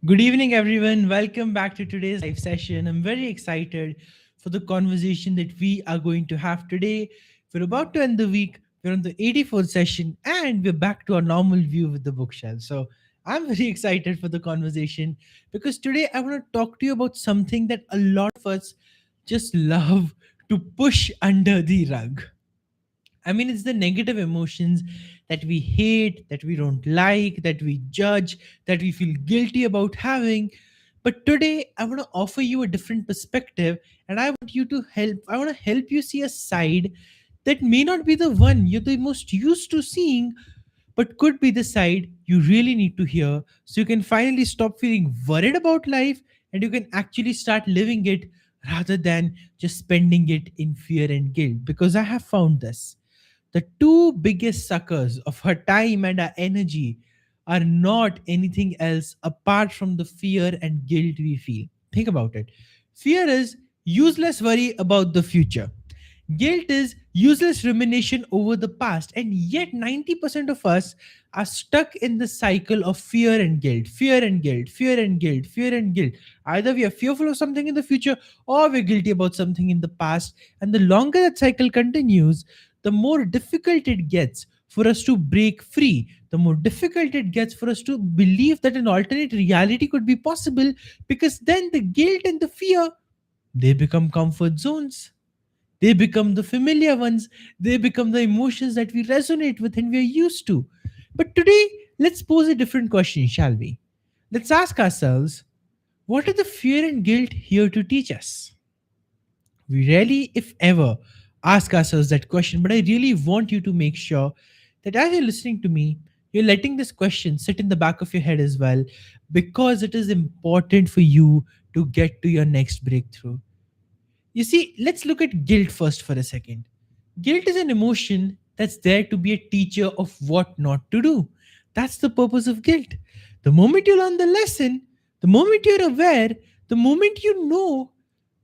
Good evening, everyone. Welcome back to today's live session. I'm very excited for the conversation that we are going to have today. We're about to end the week. We're on the 84th session, and we're back to our normal view with the bookshelf. So I'm very excited for the conversation because today I want to talk to you about something that a lot of us just love to push under the rug. I mean, it's the negative emotions that we hate, that we don't like, that we judge, that we feel guilty about having. But today, I want to offer you a different perspective, and I want you to help. I want to help you see a side that may not be the one you're the most used to seeing, but could be the side you really need to hear so you can finally stop feeling worried about life and you can actually start living it rather than just spending it in fear and guilt. Because I have found this: the two biggest suckers of her time and her energy are not anything else apart from the fear and guilt we feel. Think about it. Fear is useless worry about the future. Guilt is useless rumination over the past, and yet 90% of us are stuck in the cycle of fear and guilt, fear and guilt, fear and guilt, fear and guilt. Either we are fearful of something in the future or we're guilty about something in the past. And the longer that cycle continues, the more difficult it gets for us to break free, the more difficult it gets for us to believe that an alternate reality could be possible, because then the guilt and the fear, they become comfort zones. They become the familiar ones. They become the emotions that we resonate with and we are used to. But today, let's pose a different question, shall we? Let's ask ourselves, what are the fear and guilt here to teach us? We rarely, if ever, ask ourselves that question, but I really want you to make sure that as you're listening to me, you're letting this question sit in the back of your head as well, because it is important for you to get to your next breakthrough. You see, let's look at guilt first for a second. Guilt is an emotion that's there to be a teacher of what not to do. That's the purpose of guilt. The moment you learn the lesson, the moment you're aware, the moment you know,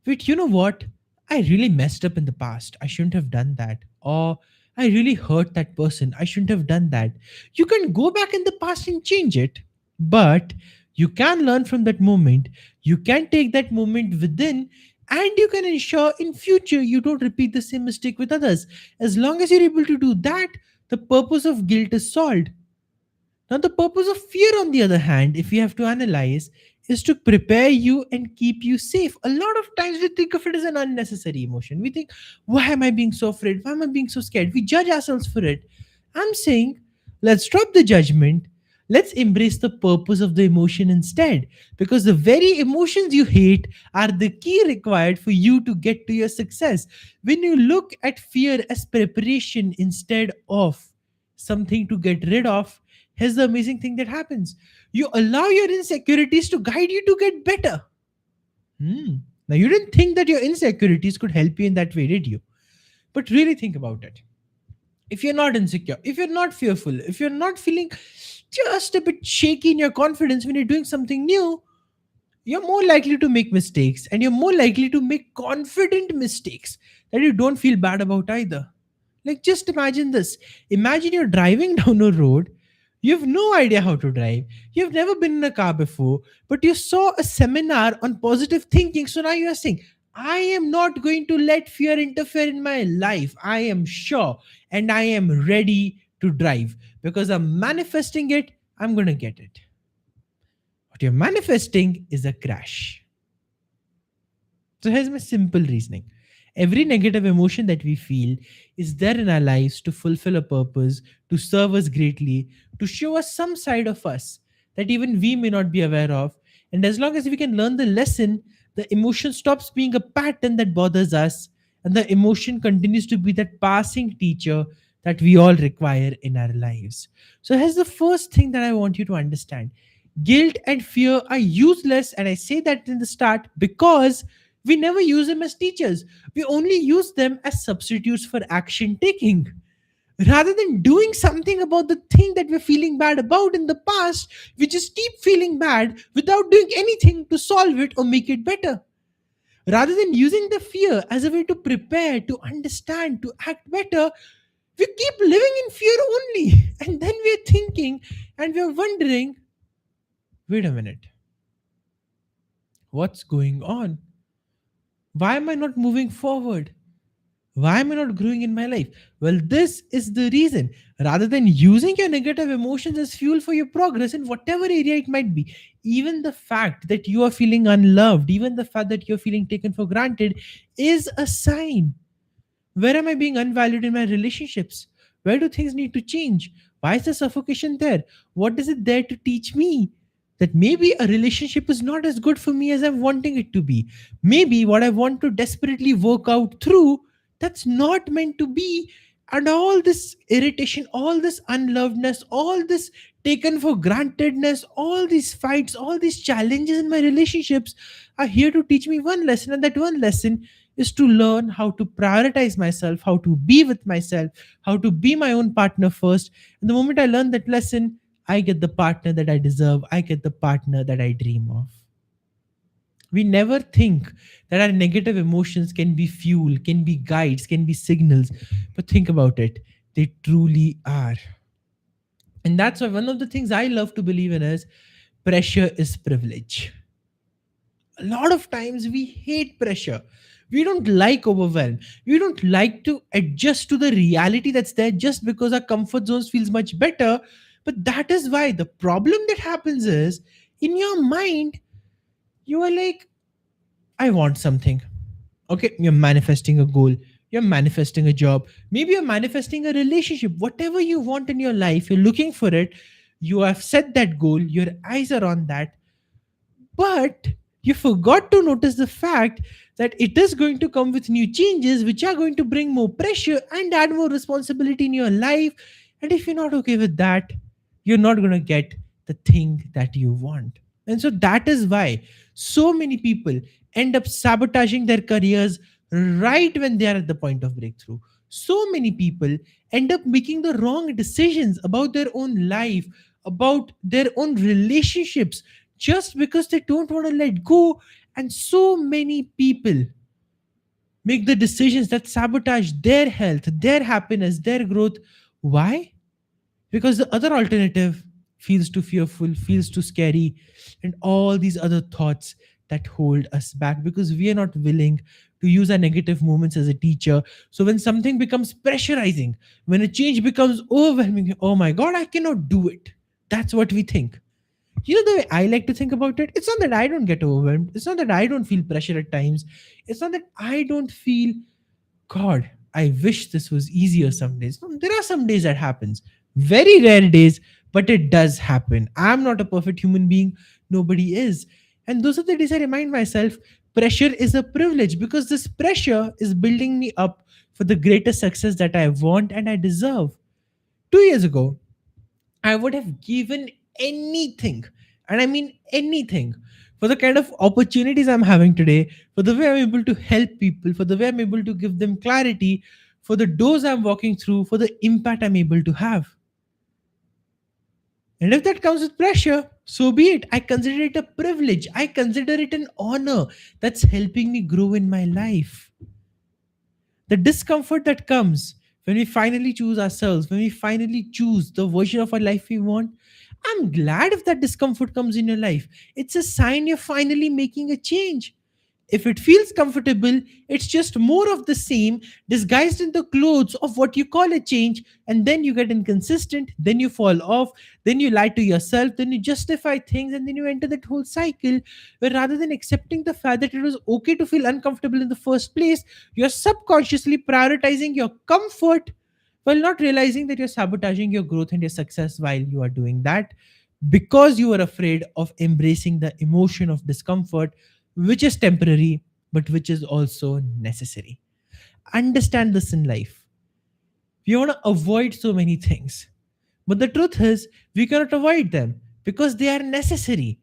wait, you know what? I really messed up in the past. I shouldn't have done that. Or I really hurt that person. I shouldn't have done that. You can go back in the past and change it, but you can learn from that moment. You can take that moment within, and you can ensure in future you don't repeat the same mistake with others. As long as you're able to do that, the purpose of guilt is solved. Now, the purpose of fear, on the other hand, if you have to analyze, is to prepare you and keep you safe. A lot of times we think of it as an unnecessary emotion. We think, why am I being so afraid? Why am I being so scared? We judge ourselves for it. I'm saying, let's drop the judgment. Let's embrace the purpose of the emotion instead. Because the very emotions you hate are the key required for you to get to your success. When you look at fear as preparation instead of something to get rid of, here's the amazing thing that happens: you allow your insecurities to guide you to get better. Hmm. Now, you didn't think that your insecurities could help you in that way, did you? But really think about it. If you're not insecure, if you're not fearful, if you're not feeling just a bit shaky in your confidence when you're doing something new, you're more likely to make mistakes, and you're more likely to make confident mistakes that you don't feel bad about either. Like, just imagine this. Imagine you're driving down a road. You have no idea how to drive. You've never been in a car before, but you saw a seminar on positive thinking. So now you're saying, I am not going to let fear interfere in my life. I am sure and I am ready to drive because I'm manifesting it. I'm going to get it. What you're manifesting is a crash. So here's my simple reasoning. Every negative emotion that we feel is there in our lives to fulfill a purpose, to serve us greatly, to show us some side of us that even we may not be aware of. And as long as we can learn the lesson, the emotion stops being a pattern that bothers us, and the emotion continues to be that passing teacher that we all require in our lives. So here's the first thing that I want you to understand: guilt and fear are useless. And I say that in the start because we never use them as teachers. We only use them as substitutes for action taking. Rather than doing something about the thing that we're feeling bad about in the past, we just keep feeling bad without doing anything to solve it or make it better. Rather than using the fear as a way to prepare, to understand, to act better, we keep living in fear only. And then we're thinking and we're wondering, wait a minute, What's going on? Why am I not moving forward? Why am I not growing in my life? Well, this is the reason. Rather than using your negative emotions as fuel for your progress in whatever area it might be, even the fact that you are feeling unloved, even the fact that you're feeling taken for granted is a sign. Where am I being unvalued in my relationships? Where do things need to change? Why is the suffocation there? What is it there to teach me? That maybe a relationship is not as good for me as I'm wanting it to be. Maybe what I want to desperately work out through, that's not meant to be. And all this irritation, all this unlovedness, all this taken for grantedness, all these fights, all these challenges in my relationships are here to teach me one lesson. And that one lesson is to learn how to prioritize myself, how to be with myself, how to be my own partner first. And the moment I learn that lesson, I get the partner that I deserve, I get the partner that I dream of. We never think that our negative emotions can be fuel, can be guides, can be signals. But think about it, they truly are. And that's why one of the things I love to believe in is pressure is privilege. A lot of times we hate pressure. We don't like overwhelm. We don't like to adjust to the reality that's there just because our comfort zones feels much better. But that is why the problem that happens is, in your mind you are like, I want something. Okay, you're manifesting a goal, you're manifesting a job, maybe you're manifesting a relationship. Whatever you want in your life, you're looking for it. You have set that goal, your eyes are on that. But you forgot to notice the fact that it is going to come with new changes, which are going to bring more pressure and add more responsibility in your life. And if you're not okay with that, you're not going to get the thing that you want. And so that is why so many people end up sabotaging their careers right when they are at the point of breakthrough. So many people end up making the wrong decisions about their own life, about their own relationships, just because they don't want to let go. And so many people make the decisions that sabotage their health, their happiness, their growth. Why? Because the other alternative feels too fearful, feels too scary, and all these other thoughts that hold us back because we are not willing to use our negative moments as a teacher. So when something becomes pressurizing, when a change becomes overwhelming, oh my god, I cannot do it. That's what we think. You know, the way I like to think about it, it's not that I don't get overwhelmed. It's not that I don't feel pressure at times. It's not that I don't feel, God, I wish this was easier some days. No, there are some days that happens. Very rare days, but it does happen. I'm not a perfect human being. Nobody is. And those are the days I remind myself pressure is a privilege because this pressure is building me up for the greater success that I want and I deserve. 2 years ago, I would have given anything, and I mean anything, for the kind of opportunities I'm having today, for the way I'm able to help people, for the way I'm able to give them clarity, for the doors I'm walking through, for the impact I'm able to have. And if that comes with pressure, so be it. I consider it a privilege. I consider it an honor that's helping me grow in my life. The discomfort that comes when we finally choose ourselves, when we finally choose the version of our life we want, I'm glad if that discomfort comes in your life. It's a sign you're finally making a change. If it feels comfortable, it's just more of the same disguised in the clothes of what you call a change, and then you get inconsistent, then you fall off, then you lie to yourself, then you justify things, and then you enter that whole cycle where rather than accepting the fact that it was okay to feel uncomfortable in the first place, you're subconsciously prioritizing your comfort while not realizing that you're sabotaging your growth and your success while you are doing that because you are afraid of embracing the emotion of discomfort, which is temporary, but which is also necessary. Understand this in life. We want to avoid so many things. But the truth is, we cannot avoid them because they are necessary.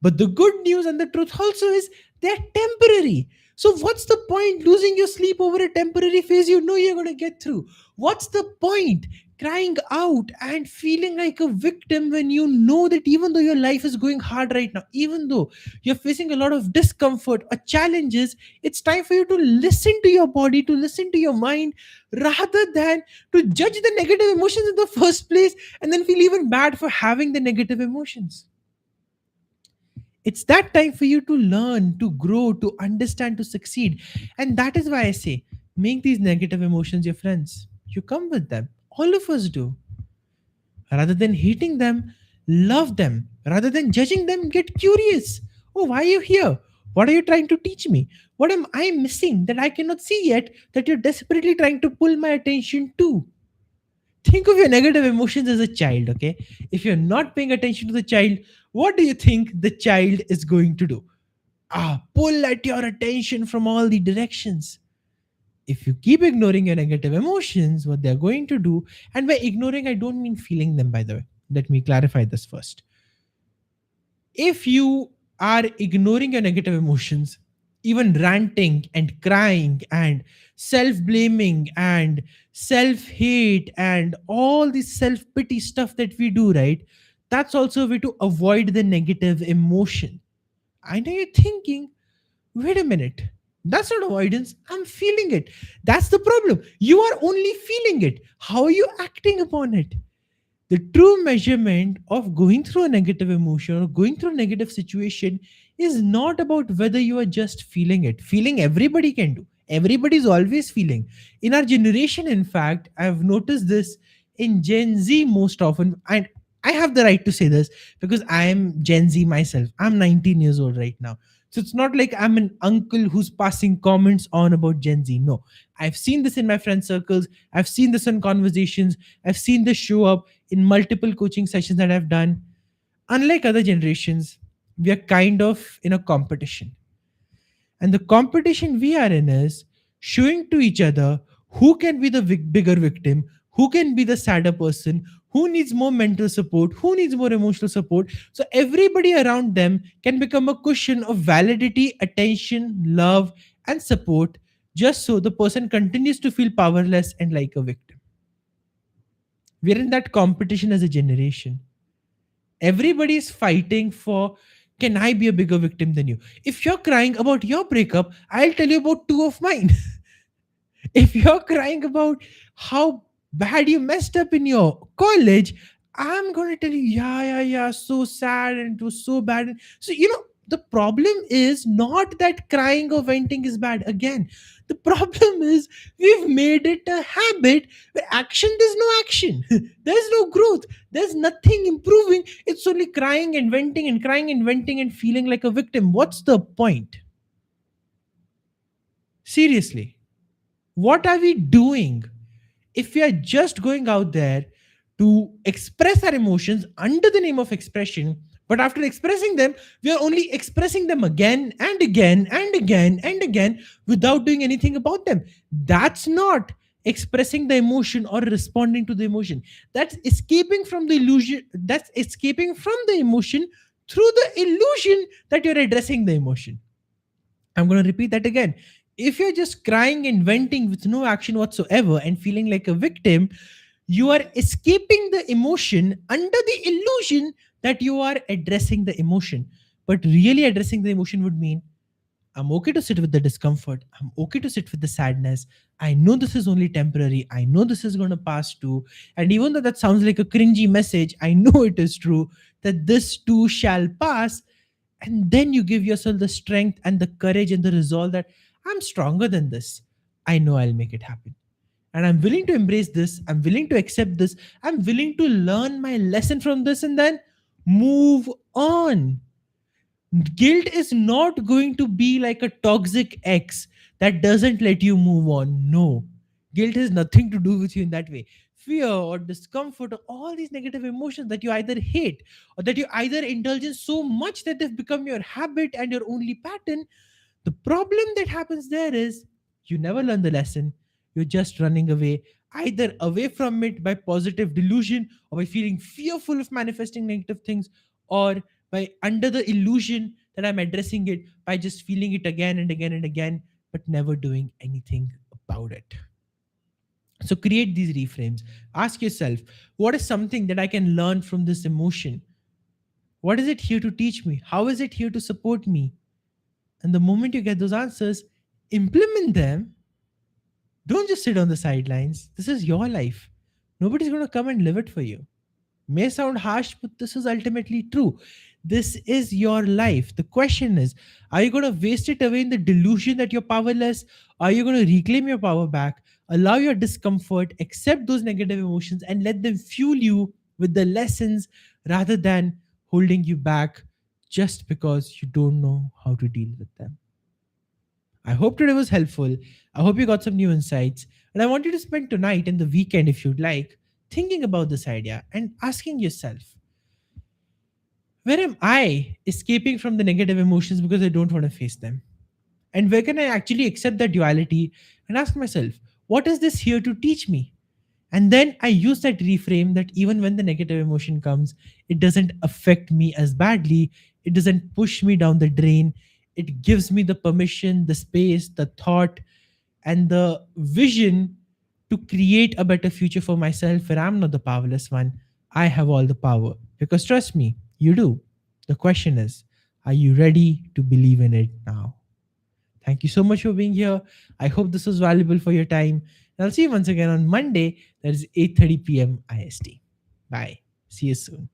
But the good news and the truth also is they're temporary. So, what's the point losing your sleep over a temporary phase you know you're going to get through? What's the point crying out and feeling like a victim when you know that even though your life is going hard right now, even though you're facing a lot of discomfort or challenges, it's time for you to listen to your body, to listen to your mind, rather than to judge the negative emotions in the first place and then feel even bad for having the negative emotions. It's that time for you to learn, to grow, to understand, to succeed. And that is why I say, make these negative emotions your friends. You come with them. All of us do. Rather than hating them, love them. Rather than judging them, get curious. Oh, why are you here? What are you trying to teach me? What am I missing that I cannot see yet that you're desperately trying to pull my attention to? Think of your negative emotions as a child, okay? If you're not paying attention to the child, what do you think the child is going to do? Pull at your attention from all the directions. If you keep ignoring your negative emotions, what they're going to do, and by ignoring, I don't mean feeling them, by the way. Let me clarify this first. If you are ignoring your negative emotions, even ranting and crying and self blaming and self hate and all this self pity stuff that we do, right? That's also a way to avoid the negative emotion. I know you're thinking, wait a minute. That's not avoidance. I'm feeling it. That's the problem. You are only feeling it. How are you acting upon it? The true measurement of going through a negative emotion or going through a negative situation is not about whether you are just feeling it. Feeling everybody can do. Everybody's always feeling. In our generation, in fact, I've noticed this in Gen Z most often. And I have the right to say this because I am Gen Z myself. I'm 19 years old right now. So it's not like I'm an uncle who's passing comments on about Gen Z. No, I've seen this in my friend circles. I've seen this in conversations. I've seen this show up in multiple coaching sessions that I've done. Unlike other generations, we are kind of in a competition. And the competition we are in is showing to each other who can be the bigger victim, who can be the sadder person, who needs more mental support, who needs more emotional support. So everybody around them can become a cushion of validity, attention, love, and support, just so the person continues to feel powerless and like a victim. We're in that competition as a generation. Everybody is fighting for, can I be a bigger victim than you? If you're crying about your breakup, I'll tell you about two of mine. If you're crying about how bad you messed up in your college, I'm going to tell you, yeah, so sad and it was so bad. So, the problem is not that crying or venting is bad. Again, the problem is we've made it a habit where there's no action, there's no growth, there's nothing improving. It's only crying and venting and crying and venting and feeling like a victim. What's the point? Seriously, what are we doing if we are just going out there to express our emotions under the name of expression, but after expressing them, we are only expressing them again and again and again and again without doing anything about them? That's not expressing the emotion or responding to the emotion. That's escaping from the illusion. That's escaping from the emotion through the illusion that you're addressing the emotion. I'm going to repeat that again. If you're just crying and venting with no action whatsoever and feeling like a victim, you are escaping the emotion under the illusion that you are addressing the emotion. But really addressing the emotion would mean, I'm okay to sit with the discomfort. I'm okay to sit with the sadness. I know this is only temporary. I know this is going to pass too. And even though that sounds like a cringy message, I know it is true that this too shall pass. And then you give yourself the strength and the courage and the resolve that I'm stronger than this. I know I'll make it happen. And I'm willing to embrace this. I'm willing to accept this. I'm willing to learn my lesson from this and then move on. Guilt is not going to be like a toxic ex that doesn't let you move on. No. Guilt has nothing to do with you in that way. Fear or discomfort or all these negative emotions that you either hate or that you either indulge in so much that they've become your habit and your only pattern. The problem that happens there is you never learn the lesson. You're just running away, either away from it by positive delusion or by feeling fearful of manifesting negative things, or by under the illusion that I'm addressing it by just feeling it again and again and again, but never doing anything about it. So create these reframes. Ask yourself, what is something that I can learn from this emotion? What is it here to teach me? How is it here to support me? And the moment you get those answers, implement them. Don't just sit on the sidelines. This is your life. Nobody's going to come and live it for you. May sound harsh, but this is ultimately true. This is your life. The question is, are you going to waste it away in the delusion that you're powerless? Are you going to reclaim your power back, allow your discomfort, accept those negative emotions, and let them fuel you with the lessons rather than holding you back just because you don't know how to deal with them? I hope today was helpful. I hope you got some new insights. And I want you to spend tonight and the weekend, if you'd like, thinking about this idea and asking yourself, where am I escaping from the negative emotions because I don't want to face them? And where can I actually accept that duality and ask myself, what is this here to teach me? And then I use that reframe that even when the negative emotion comes, it doesn't affect me as badly. It doesn't push me down the drain. It gives me the permission, the space, the thought, and the vision to create a better future for myself where I'm not the powerless one. I have all the power. Because trust me, you do. The question is, are you ready to believe in it now? Thank you so much for being here. I hope this was valuable for your time. And I'll see you once again on Monday. That is 8:30 p.m. IST. Bye. See you soon.